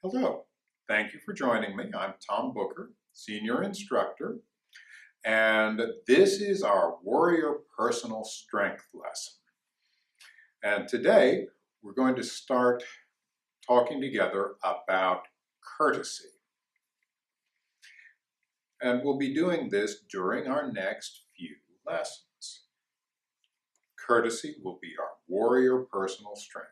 Hello, thank you for joining me. I'm Tom Booker, Senior Instructor, and this is our Warrior Personal Strength lesson. And today we're going to start talking together about courtesy. And we'll be doing this during our next few lessons. Courtesy will be our Warrior Personal Strength.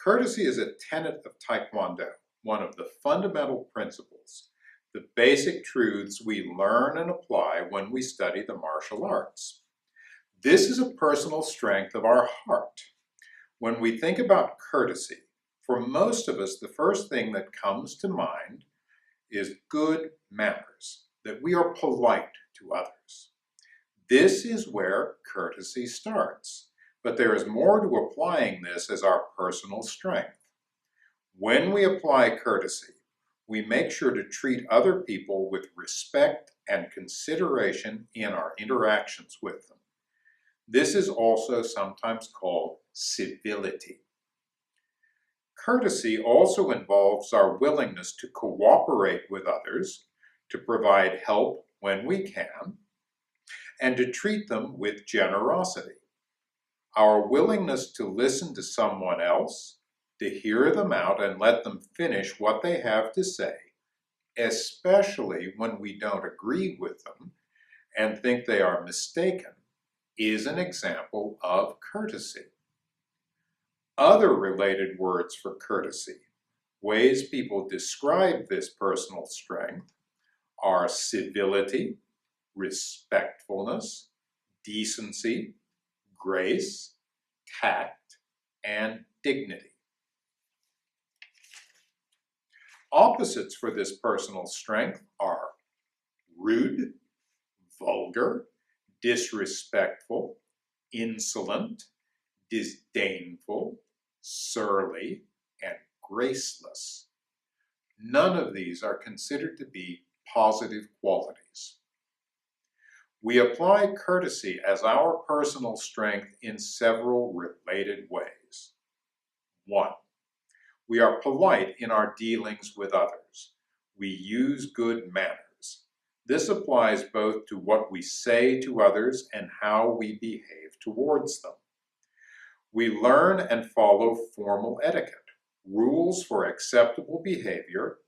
Courtesy is a tenet of Taekwondo, one of the fundamental principles, the basic truths we learn and apply when we study the martial arts. This is a personal strength of our heart. When we think about courtesy, for most of us, the first thing that comes to mind is good manners, that we are polite to others. This is where courtesy starts. But there is more to applying this as our personal strength. When we apply courtesy, we make sure to treat other people with respect and consideration in our interactions with them. This is also sometimes called civility. Courtesy also involves our willingness to cooperate with others, to provide help when we can, and to treat them with generosity. Our willingness to listen to someone else, to hear them out and let them finish what they have to say, especially when we don't agree with them and think they are mistaken, is an example of courtesy. Other related words for courtesy, ways people describe this personal strength, are civility, respectfulness, decency, grace, tact, and dignity. Opposites for this personal strength are rude, vulgar, disrespectful, insolent, disdainful, surly, and graceless. None of these are considered to be positive qualities. We apply courtesy as our personal strength in several related ways. 1. We are polite in our dealings with others. We use good manners. This applies both to what we say to others and how we behave towards them. We learn and follow formal etiquette, rules for acceptable behavior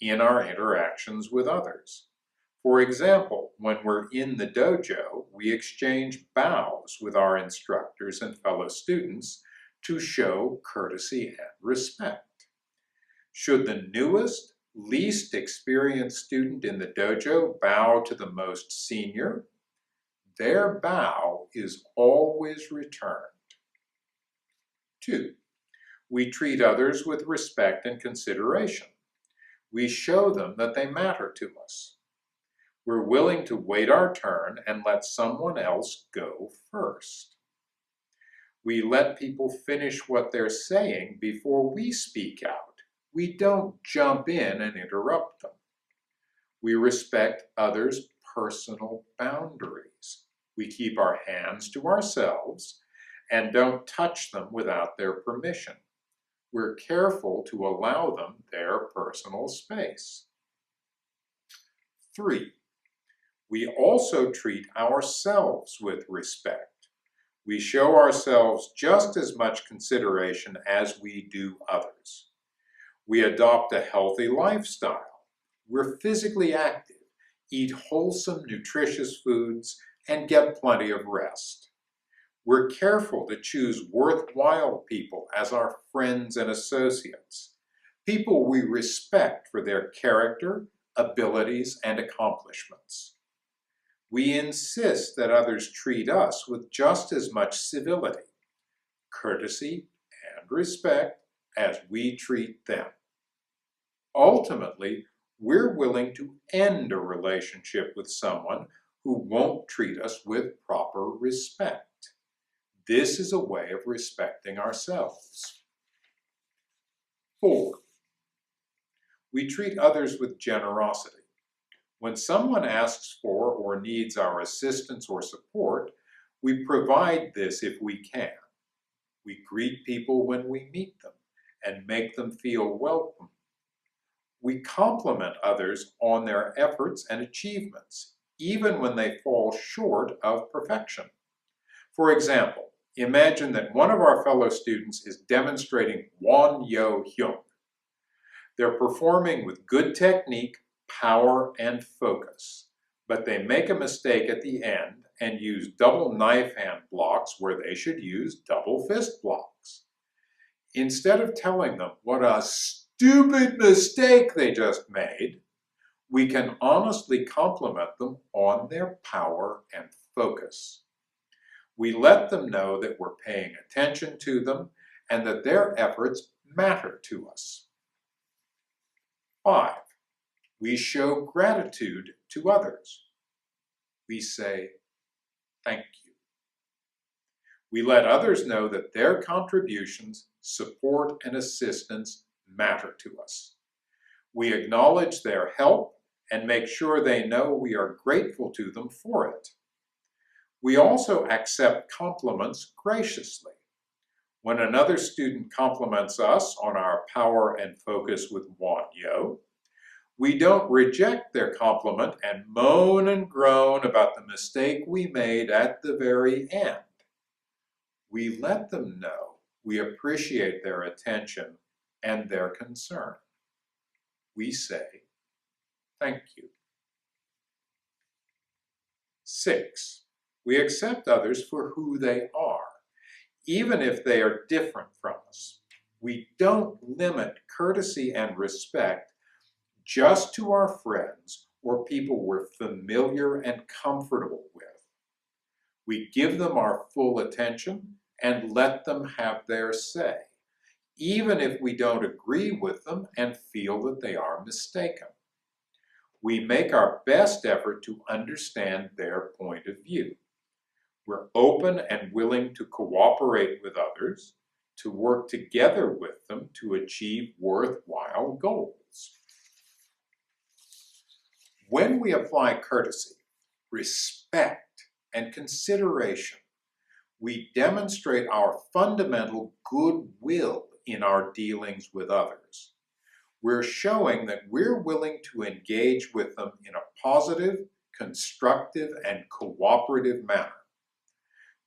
in our interactions with others. For example, when we're in the dojo, we exchange bows with our instructors and fellow students to show courtesy and respect. Should the newest, least experienced student in the dojo bow to the most senior, their bow is always returned. 2. We treat others with respect and consideration. We show them that they matter to us. We're willing to wait our turn and let someone else go first. We let people finish what they're saying before we speak out. We don't jump in and interrupt them. We respect others' personal boundaries. We keep our hands to ourselves and don't touch them without their permission. We're careful to allow them their personal space. 3. We also treat ourselves with respect. We show ourselves just as much consideration as we do others. We adopt a healthy lifestyle. We're physically active, eat wholesome, nutritious foods, and get plenty of rest. We're careful to choose worthwhile people as our friends and associates, people we respect for their character, abilities, and accomplishments. We insist that others treat us with just as much civility, courtesy, and respect as we treat them. Ultimately, we're willing to end a relationship with someone who won't treat us with proper respect. This is a way of respecting ourselves. 4. We treat others with generosity. When someone asks for or needs our assistance or support, we provide this if we can. We greet people when we meet them and make them feel welcome. We compliment others on their efforts and achievements, even when they fall short of perfection. For example, imagine that one of our fellow students is demonstrating Won-Yo-Hyung. They're performing with good technique, power, and focus, but they make a mistake at the end and use double knife hand blocks where they should use double fist blocks. Instead of telling them what a stupid mistake they just made, we can honestly compliment them on their power and focus. We let them know that we're paying attention to them and that their efforts matter to us. 5. We show gratitude to others. We say, thank you. We let others know that their contributions, support, and assistance matter to us. We acknowledge their help and make sure they know we are grateful to them for it. We also accept compliments graciously. When another student compliments us on our power and focus with Won-Yo, we don't reject their compliment and moan and groan about the mistake we made at the very end. We let them know we appreciate their attention and their concern. We say, thank you. 6. We accept others for who they are, even if they are different from us. We don't limit courtesy and respect just to our friends or people we're familiar and comfortable with. We give them our full attention and let them have their say, even if we don't agree with them and feel that they are mistaken. We make our best effort to understand their point of view. We're open and willing to cooperate with others, to work together with them to achieve worthwhile goals. When we apply courtesy, respect, and consideration, we demonstrate our fundamental goodwill in our dealings with others. We're showing that we're willing to engage with them in a positive, constructive, and cooperative manner.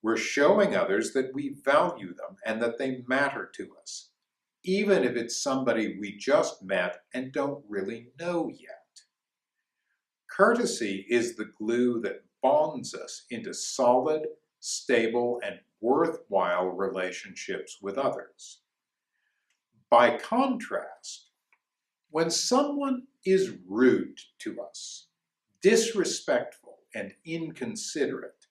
We're showing others that we value them and that they matter to us, even if it's somebody we just met and don't really know yet. Courtesy is the glue that bonds us into solid, stable, and worthwhile relationships with others. By contrast, when someone is rude to us, disrespectful, and inconsiderate,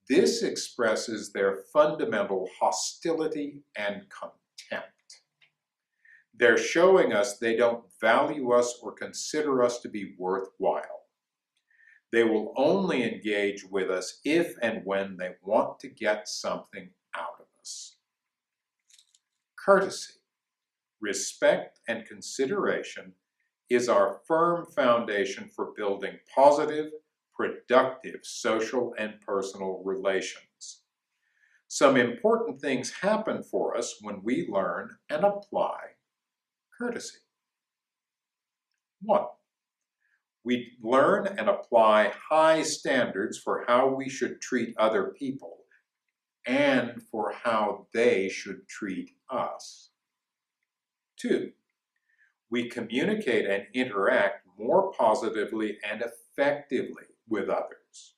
this expresses their fundamental hostility and contempt. They're showing us they don't value us or consider us to be worthwhile. They will only engage with us if and when they want to get something out of us. Courtesy, respect, and consideration is our firm foundation for building positive, productive social and personal relations. Some important things happen for us when we learn and apply courtesy. 1. We learn and apply high standards for how we should treat other people and for how they should treat us. 2. We communicate and interact more positively and effectively with others.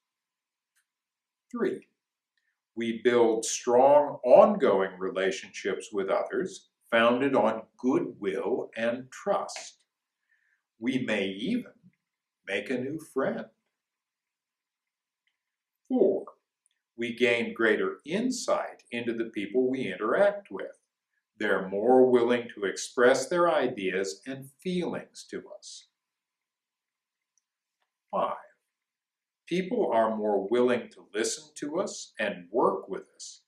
3. We build strong, ongoing relationships with others founded on goodwill and trust. We may even make a new friend. 4. We gain greater insight into the people we interact with. They're more willing to express their ideas and feelings to us. 5. People are more willing to listen to us and work with us,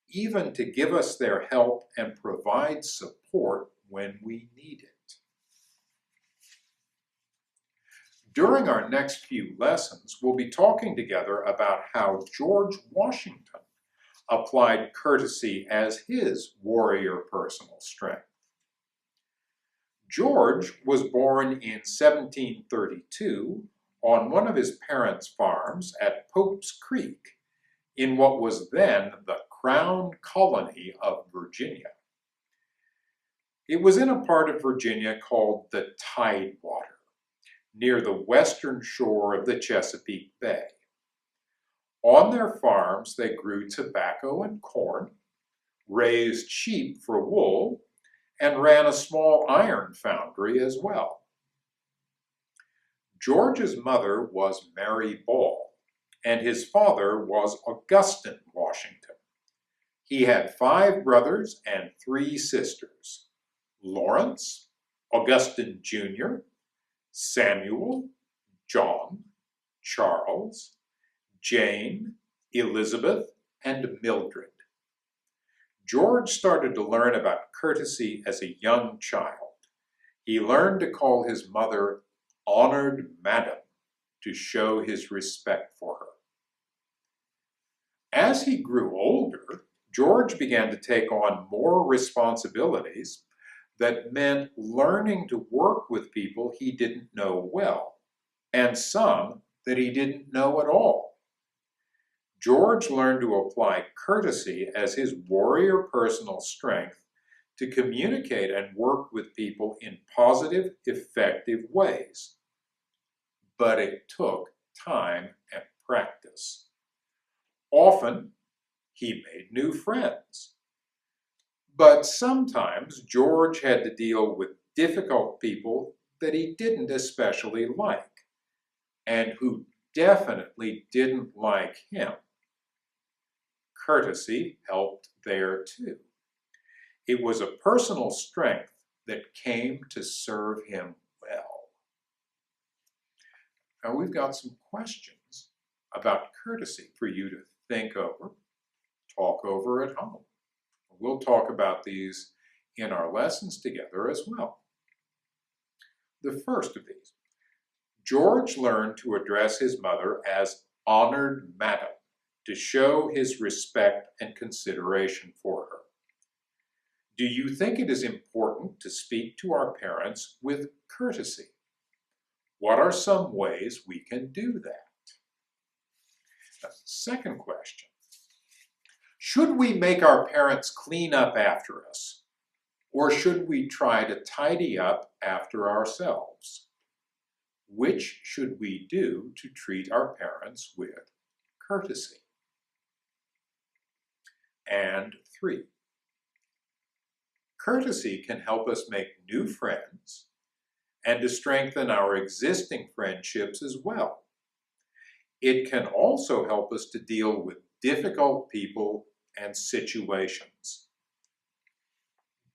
even to give us their help and provide support when we need it. During our next few lessons, we'll be talking together about how George Washington applied courtesy as his warrior personal strength. George was born in 1732 on one of his parents' farms at Pope's Creek in what was then the Crown Colony of Virginia. It was in a part of Virginia called the Tidewater, near the western shore of the Chesapeake Bay. On their farms, they grew tobacco and corn, raised sheep for wool, and ran a small iron foundry as well. George's mother was Mary Ball, and his father was Augustine Washington. He had 5 brothers and 3 sisters: Lawrence, Augustine Jr., Samuel, John, Charles, Jane, Elizabeth, and Mildred. George started to learn about courtesy as a young child. He learned to call his mother "honored madam" to show his respect for her. As he grew older, George began to take on more responsibilities that meant learning to work with people he didn't know well, and some that he didn't know at all. George learned to apply courtesy as his warrior personal strength to communicate and work with people in positive, effective ways. But it took time and practice. Often, he made new friends. But sometimes George had to deal with difficult people that he didn't especially like, and who definitely didn't like him. Courtesy helped there too. It was a personal strength that came to serve him well. Now we've got some questions about courtesy for you to think over, talk over at home. We'll talk about these in our lessons together as well. The first of these: George learned to address his mother as "honored madam" to show his respect and consideration for her. Do you think it is important to speak to our parents with courtesy? What are some ways we can do that? Second question: should we make our parents clean up after us, or should we try to tidy up after ourselves? Which should we do to treat our parents with courtesy? And 3, courtesy can help us make new friends and to strengthen our existing friendships as well. It can also help us to deal with difficult people and situations.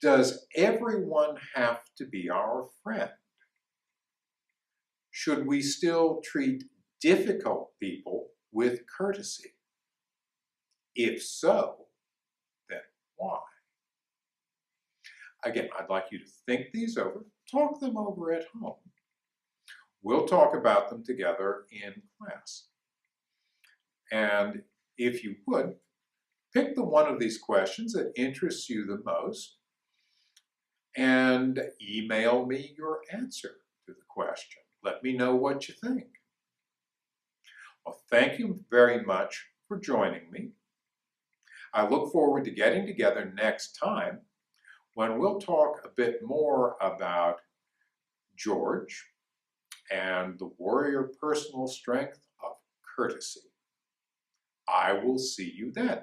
Does everyone have to be our friend? Should we still treat difficult people with courtesy? If so, then why? Again, I'd like you to think these over, talk them over at home. We'll talk about them together in class. And if you would, pick the one of these questions that interests you the most and email me your answer to the question. Let me know what you think. Well, thank you very much for joining me. I look forward to getting together next time when we'll talk a bit more about George and the warrior personal strength of courtesy. I will see you then.